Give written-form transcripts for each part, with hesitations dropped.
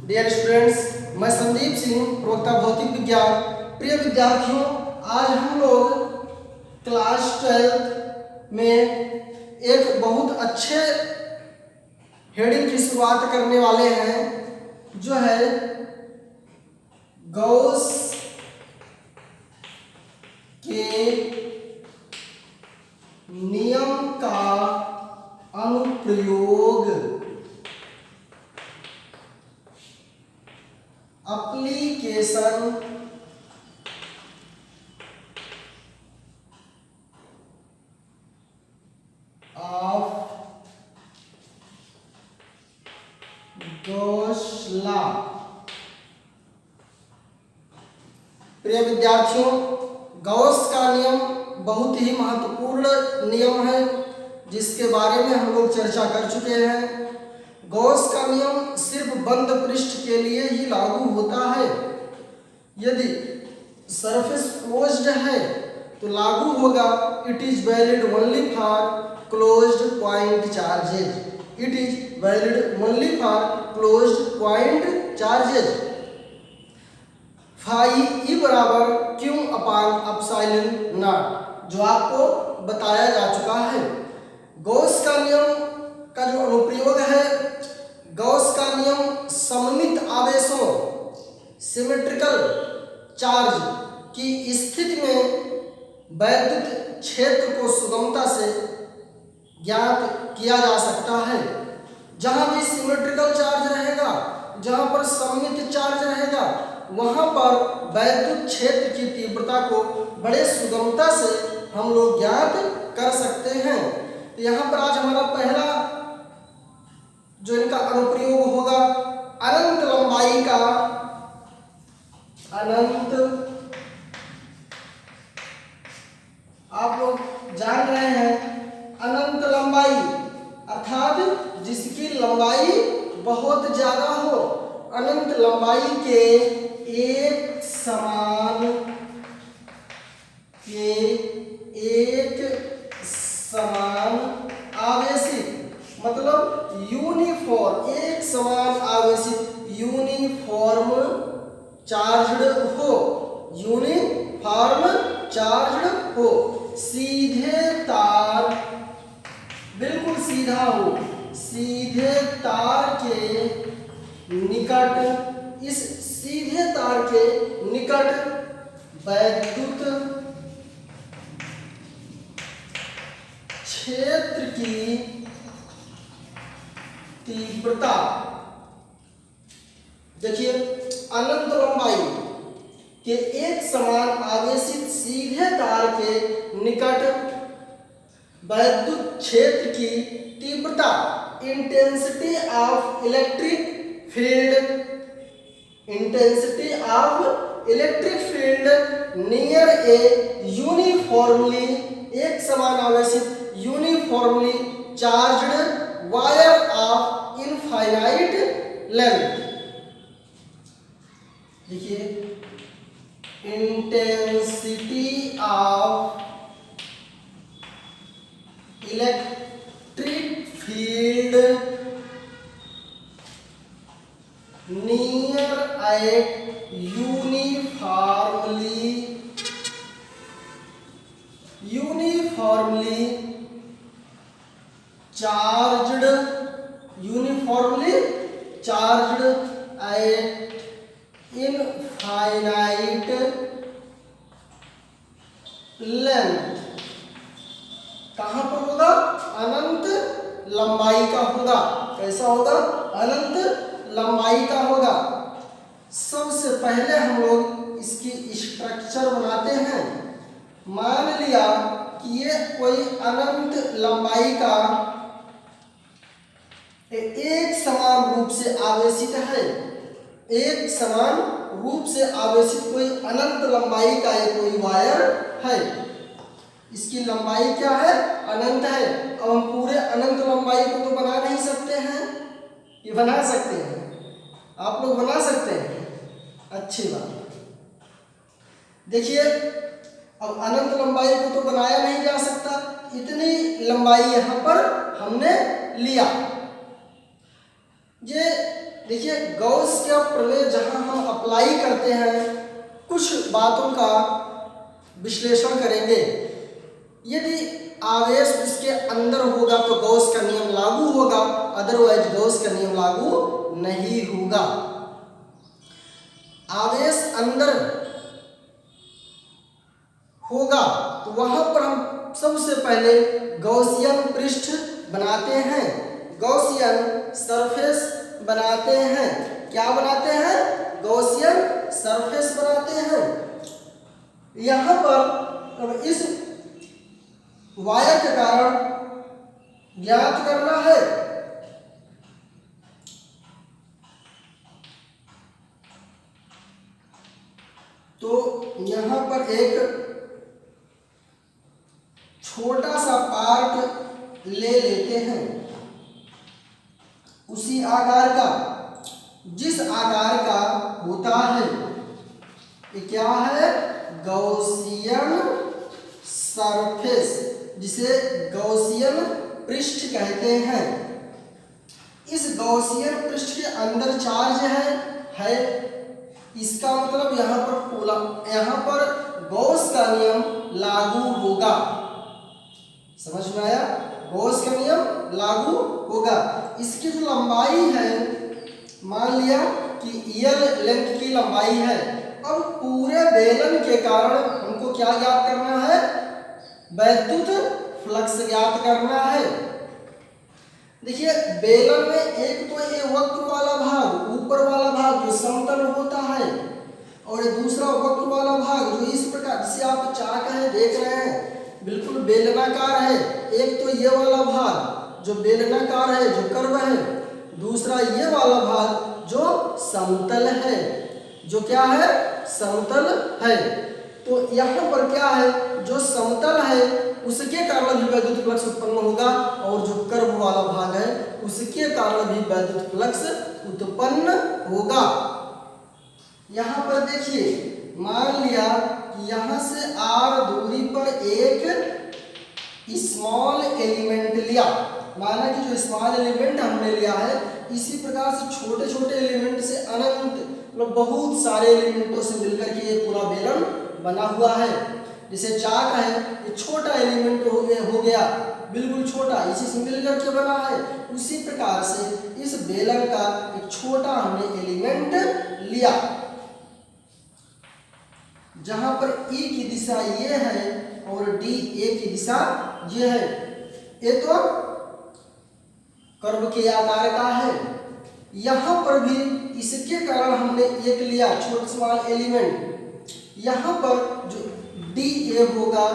Dear students, मैं संदीप सिंह, प्रवक्ता भौतिक विज्ञान। प्रिय विद्यार्थियों, आज हम लोग क्लास 12 में एक बहुत अच्छे हेडिंग की शुरुआत करने वाले हैं, जो है गॉस के नियम का अनुप्रयोग, एप्लीकेशन ऑफ गॉस लॉ। प्रिय विद्यार्थियों, गॉस का नियम बहुत ही महत्वपूर्ण नियम है, जिसके बारे में हम लोग चर्चा कर चुके हैं। गॉस का नियम सिर्फ बंद पृष्ठ के लिए ही लागू होता है। यदि सरफेस क्लोज्ड है तो लागू होगा it is valid only for closed point charges. It is valid only for closed point charges. Phi E बराबर क्यू अपान एप्सिलॉन नॉट, जो आपको बताया जा चुका है। गॉस का नियम का जो अनुप्रयोग है, गॉस का नियम सममित आवेशों सिमेट्रिकल चार्ज की स्थिति में वैद्युत क्षेत्र को सुगमता से ज्ञात किया जा सकता है। जहां भी सिमेट्रिकल चार्ज रहेगा, जहां पर सममित चार्ज रहेगा, वहां पर वैद्युत क्षेत्र की तीव्रता को बड़े सुगमता से हम लोग ज्ञात कर सकते हैं। तो यहाँ पर आज हमारा पहला जो इनका अनुप्रयोग होगा, अनंत लंबाई का, अनंत, आप लोग जान रहे हैं अनंत लंबाई अर्थात जिसकी लंबाई बहुत ज्यादा हो। अनंत लंबाई के एक समान आवेशित, मतलब यूनिफॉर्म, एक समान आवेशित, यूनिफॉर्म चार्ज्ड हो, यूनिफॉर्म चार्ज्ड हो, सीधे तार, बिल्कुल सीधा हो, सीधे तार के निकट, इस सीधे तार के निकट वैद्युत क्षेत्र की तीव्रता। देखिए, अनंत लंबाई के एक समान आवेशित सीधे तार के निकट वैद्युत क्षेत्र की तीव्रता, intensity of electric field, intensity of electric field near a uniformly, एक समान आवेशित uniformly charged wire of infinite length. देखिए, intensity of electric field near a uniformly charged, uniformly charged at infinite length. कहां पर होगा? अनंत लंबाई का होगा। कैसा होगा? अनंत लंबाई का होगा। सबसे पहले हम लोग इसकी स्ट्रक्चर बनाते हैं। मान लिया कि ये कोई अनंत लंबाई का एक समान रूप से आवेशित है, एक समान रूप से आवेशित कोई अनंत लंबाई का ये कोई वायर है। इसकी लंबाई क्या है? अनंत है। अब हम पूरे अनंत लंबाई को तो बना नहीं सकते हैं, ये बना सकते हैं, आप लोग बना सकते हैं, अच्छी बात। देखिए, अब अनंत लंबाई को तो बनाया नहीं जा सकता, इतनी लंबाई यहाँ पर हमने लिया। ये देखिए गॉस का प्रमेय जहां हम अप्लाई करते हैं कुछ बातों का विश्लेषण करेंगे। यदि आवेश इसके अंदर होगा तो गॉस का नियम लागू होगा, अदरवाइज गॉस का नियम लागू नहीं होगा। आवेश अंदर होगा तो वहां पर हम सबसे पहले गॉसियन पृष्ठ बनाते हैं, गॉसियन सरफेस बनाते हैं। क्या बनाते हैं? गॉसियन सरफेस बनाते हैं। यहां पर अब इस वायर के कारण ज्ञात करना है तो यहां पर एक छोटा सा पार्ट ले लेते हैं उसी आकार का जिस आकार का होता है। ये क्या है? गॉसियन सरफेस, जिसे गॉसियन पृष्ठ कहते हैं। इस गॉसियन पृष्ठ के अंदर चार्ज है। इसका मतलब यहाँ पर गॉस का नियम लागू होगा। समझ में आया? गॉस का नियम लागू होगा। इसकी जो लंबाई है, मान लिया कि एल लेंथ की लंबाई है। अब पूरे बेलन के कारण हमको क्या ज्ञात करना है? वैद्युत फ्लक्स ज्ञात करना है। देखिए बेलन में एक तो ये वक्र वाला भाग, ऊपर वाला भाग जो समतल होता है, और दूसरा वक्र वाला भाग जो इस प्रकार, जिसे आप चाक है देख रहे हैं, बिल्कुल बेलनाकार है। एक तो ये वाला भाग जो बेलनाकार है, जो कर्व है, दूसरा ये वाला भाग जो समतल है, जो क्या है? समतल है। तो यहाँ पर क्या है? जो समतल है उसके कारण भी वैद्युत फ्लक्स उत्पन्न होगा, और जो कर्व वाला भाग है उसके कारण भी वैद्युत फ्लक्स उत्पन्न होगा। यहाँ पर देखिए, मान लिया कि यहाँ से r दूरी पर एक स्मॉल एलिमेंट लिया। माना कि जो स्मॉल एलिमेंट हमने लिया है, इसी प्रकार से छोटे छोटे एलिमेंट से अनंत, मतलब बहुत सारे एलिमेंटों से मिलकर के ये पूरा बेलन बना हुआ है। जैसे चाक है, ये छोटा एलिमेंट हो गया, बिल्कुल छोटा, इसी से मिलकर के बना है। उसी प्रकार से इस बेलन का एक छोटा हमने एलिमेंट लिया, जहां पर E की दिशा ये है और DA की दिशा ये है। ये तो कर्व के आकार का है। यहाँ पर भी इसके कारण हमने एक लिया छोटा स्मॉल एलिमेंट। यहाँ पर जो DA होगा,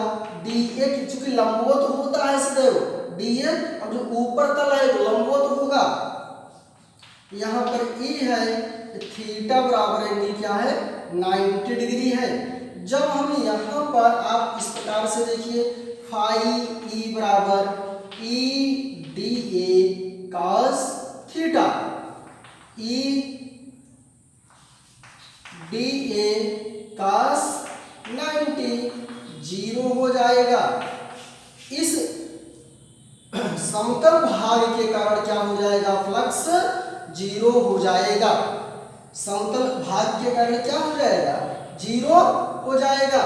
DA की चूंकि लंबवत होता है सदैव, DA अब जो ऊपर तल है तो लंबवत होगा। यहाँ पर E है, थीटा बराबर एंगल क्या है? 90 डिग्री है। जब हम यहाँ पर आप इस प्रकार से देखिए, फाई E बराबर EDA cos theta, EDA cos 90 zero हो जाएगा। इस समतल भाग के कारण क्या हो जाएगा? फ्लक्स जीरो हो जाएगा। समतल भाग के कारण क्या हो जाएगा? जीरो हो जाएगा।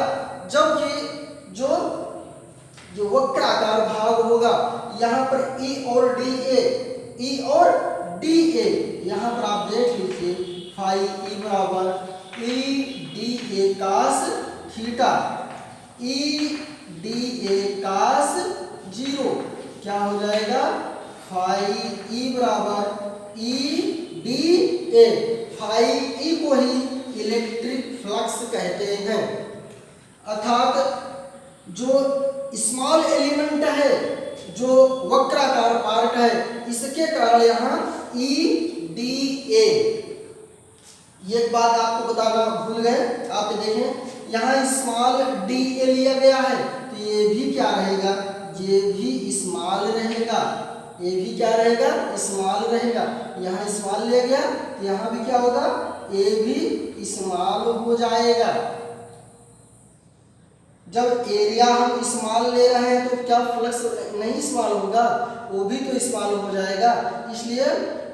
जबकि जो वक्राकार भाग होगा, यहाँ पर E और DA, यहाँ पर आप देख लीजिए, फाई E बराबर EDA cos theta, EDA cos 0 क्या हो जाएगा? फाई E बराबर EDA, फाई E को ही इलेक्ट्रिक फ्लक्स कहते हैं। अर्थात जो स्मॉल एलिमेंट है, जो वक्राकार पार्ट है, इसके कारण यहाँ EDA, ये बात आपको बताना भूल गए। आप देखें यहाँ स्मॉल DA लिया गया है, तो ये भी क्या रहेगा? ये भी स्मॉल रहेगा। ये भी क्या रहेगा? स्मॉल रहेगा। यहाँ स्मॉल लिया गया तो यहाँ भी क्या होगा? ये भी स्मॉल हो जाएगा। जब एरिया हम स्मॉल ले रहे हैं तो क्या फ्लक्स नहीं स्मॉल होगा? वो भी तो स्मॉल हो जाएगा। इसलिए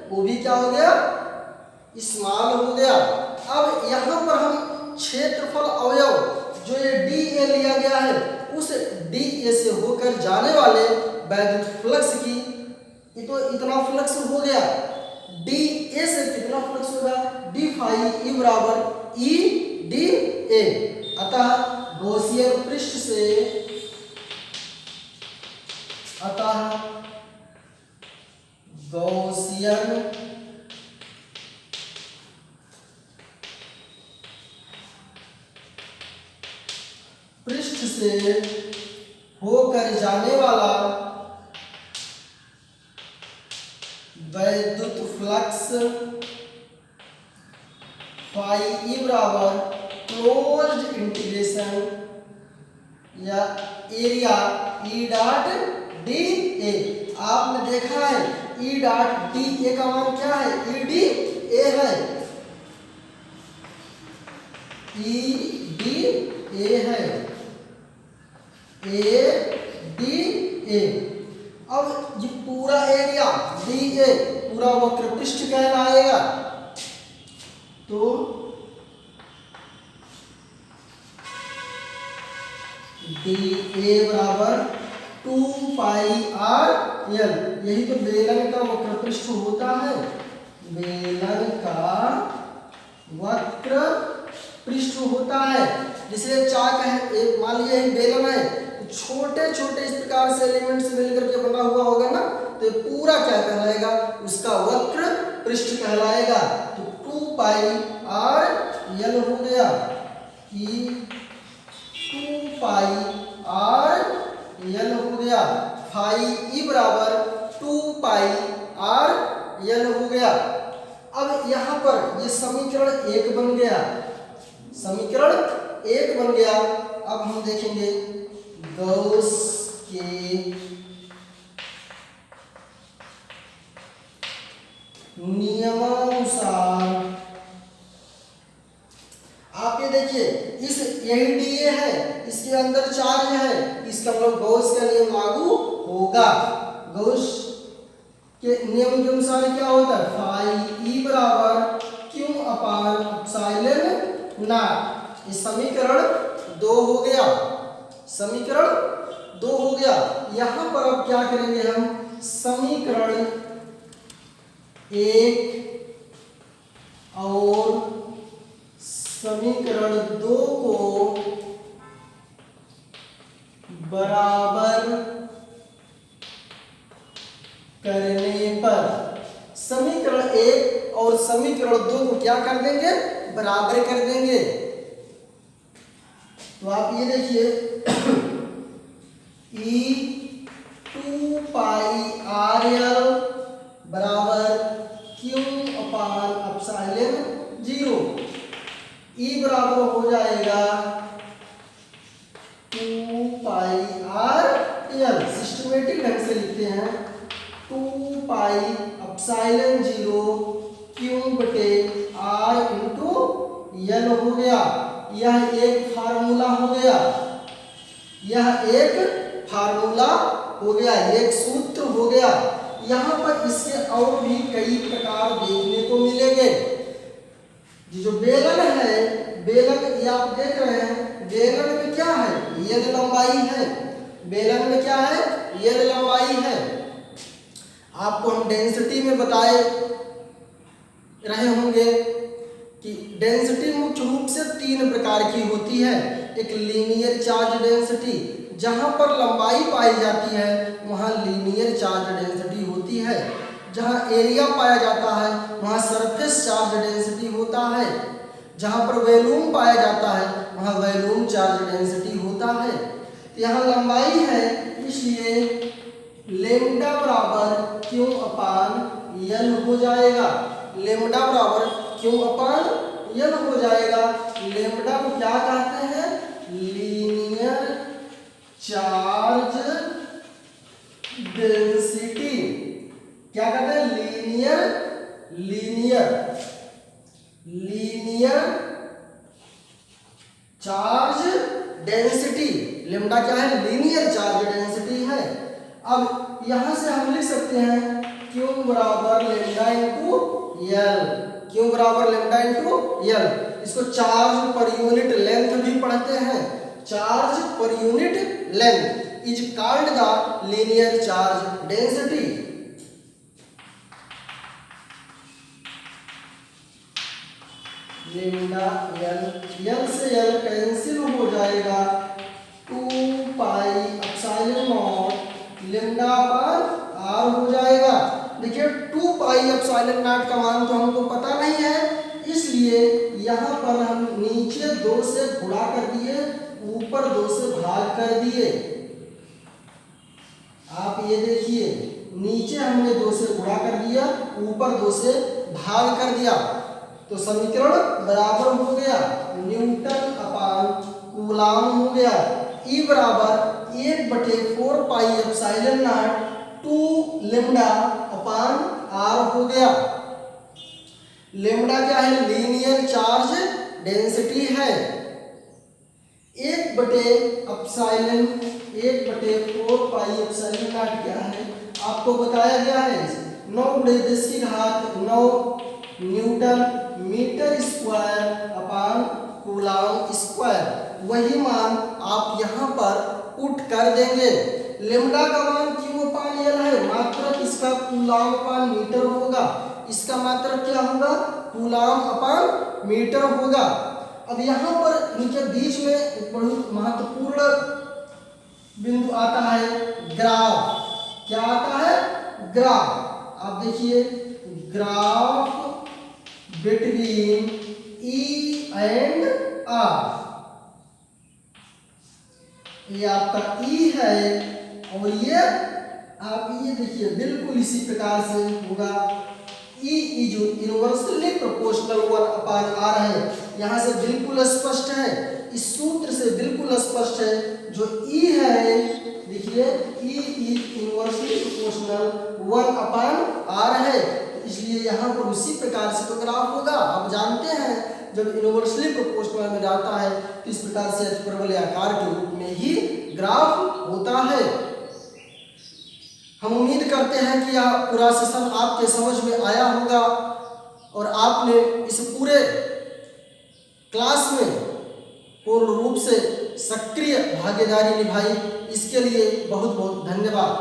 वो भी क्या हो गया? स्मॉल हो गया। अब यहाँ पर हम क्षेत्रफल अवयव जो ये डी ए लिया गया है उस डी ए से होकर जाने वाले वैद्युत फ्लक्स की, तो इतना फ्लक्स हो गया, डी ए से कितना फ्लक्स होगा, डी फाई ई बराबर ई डी ए। अतः गॉसियन पृष्ठ से, अतः गॉसियन पृष्ठ से होकर जाने वाला वैद्युत फ्लक्स फाई ई बराबर क्लोज्ड इंटीग्रेशन या area E dot D A. आपने देखा है ई डॉट डी ए का मान क्या है, ई डी ए है, ई डी ए है, ए डी ए। अब ये पूरा एरिया डी ए पूरा वक्र पृष्ठ कहलाएगा। तो डी ए बराबर 2 पाई आर एल, यही तो बेलन का वक्र पृष्ठ होता है, बेलन का वक्र पृष्ठ होता है। जिसे चाक है, एक मान लीजिए एक बेलन है, छोटे छोटे इस प्रकार से एलिमेंट्स मिलकर के बना हुआ होगा ना, तो ये पूरा क्या कहलाएगा, उसका वक्र पृष्ठ कहलाएगा। तो 2 पाई आर एल हो गया, कि 2 पाई आर एल हो गया, फाई ई बराबर 2 पाई आर एल हो गया। अब यहाँ पर ये समीकरण 1 बन गया, समीकरण 1 बन गया। अब हम देखेंगे गॉस के नियमानुसार, आप ये देखिए इस यही डी ए है, इसके अंदर चार्ज है, इसका मतलब गॉस का नियम लागू होगा। गॉस के नियम के अनुसार क्या होता है, फाई ई बराबर क्यू अपान एप्सिलॉन नॉट। ये समीकरण 2 हो गया, समीकरण 2 हो गया। यहां पर अब क्या करेंगे हम, समीकरण 1 और समीकरण 2 को बराबर करने पर, समीकरण 1 और समीकरण 2 को क्या कर देंगे, बराबर कर देंगे। तो आप ये देखिए ई 2 पाई आर एल बराबर क्यू अपान एप्सिलॉन 0, ई बराबर हो जाएगा 2 पाई आर एल। सिस्टमेटिक ढंग से लिखते हैं, 2 पाई एप्सिलॉन 0 क्यू बटे आर इंटू एल हो गया। यह एक फार्मूला हो गया, यह एक फार्मूला हो गया, एक सूत्र हो गया। यहाँ पर इसके और भी कई प्रकार देखने को मिलेंगे। जो बेलन है, बेलन ये आप देख रहे हैं, बेलन में क्या है, यद लंबाई है, बेलन में क्या है, यद लंबाई है। आपको हम डेंसिटी में बताए रहे होंगे कि डेंसिटी मुख्य रूप से 3 प्रकार की होती है। एक लीनियर चार्ज डेंसिटी, जहां पर लंबाई पाई जाती है वहां लीनियर चार्ज डेंसिटी होती है। जहां एरिया पाया जाता है वहां सरफेस चार्ज डेंसिटी होता है। जहां पर वॉल्यूम पाया जाता है वहां वॉल्यूम चार्ज डेंसिटी होता है। तो यहाँ लंबाई है, इसलिए लेम्डा बराबर क्यू अपान एल हो जाएगा, लेम्डा बराबर क्यू अपान एल हो जाएगा। लेम्डा को क्या कहते हैं, लीनियर चार्ज डेंसिटी। क्या कहते हैं, लीनियर चार्ज डेंसिटी। लेम्डा क्या है, लीनियर चार्ज डेंसिटी है। अब यहां से हम लिख सकते हैं क्यू बराबर लेम्डा इंटू एल। क्यू बराबर लेमडा इंटू एल। इसको चार्ज पर यूनिट लेंथ भी पढ़ते हैं। Charge per unit length is called the linear charge density. Lambda L से एल कैंसिल हो जाएगा, 2 पाई एप्सिलॉन नॉट लेमडा पर आर हो जाएगा। देखिए 2 पाई एप्सिलॉन नॉट का मान तो हमको पता नहीं है, इसलिए यहाँ पर हम नीचे 2 से गुणा कर दिए, ऊपर 2 से भाग कर दिए। आप ये देखिए नीचे हमने 2 से गुणा कर दिया, ऊपर 2 से भाग कर दिया, तो समीकरण बराबर हो गया न्यूटन अपान कूलाम हो गया। ई बराबर 1/4 pi epsilon naught 2 lambda upon R हो गया। लेमडा क्या है? लीनियर चार्ज डेंसिटी है। 1/4 पाई एप्सिलॉन नॉट क्या है आपको बताया गया है, 9 newton metre square upon coulomb square. वही मान आप यहाँ पर पुट कर देंगे। लेमडा का मान क्यू अपान एल है, मात्रक इसका कूलाम अपान मीटर होगा। इसका मात्रक क्या होगा? कूलाम अपान मीटर होगा। अब यहाँ पर इनके बीच में एक बहुत महत्वपूर्ण बिंदु आता है, ग्राफ। क्या आता है? ग्राफ। आप देखिए graph between E and R. ये आपका ई है और ये आप ये देखिए बिल्कुल इसी प्रकार से होगा। E is inversely proportional 1/r है। यहाँ से बिल्कुल स्पष्ट है, इस सूत्र से बिल्कुल स्पष्ट है। जो ई है देखिए E is inversely proportional 1/r है, इसलिए यहाँ पर उसी प्रकार से तो ग्राफ होगा। आप जानते हैं जब इनवर्सली प्रोपोर्शनल में जाता है तो इस प्रकार से परवलय आकार के रूप में ही ग्राफ होता है। हम उम्मीद करते हैं कि यह पूरा सेशन आपके समझ में आया होगा और आपने इस पूरे क्लास में पूर्ण रूप से सक्रिय भागीदारी निभाई। इसके लिए बहुत बहुत धन्यवाद।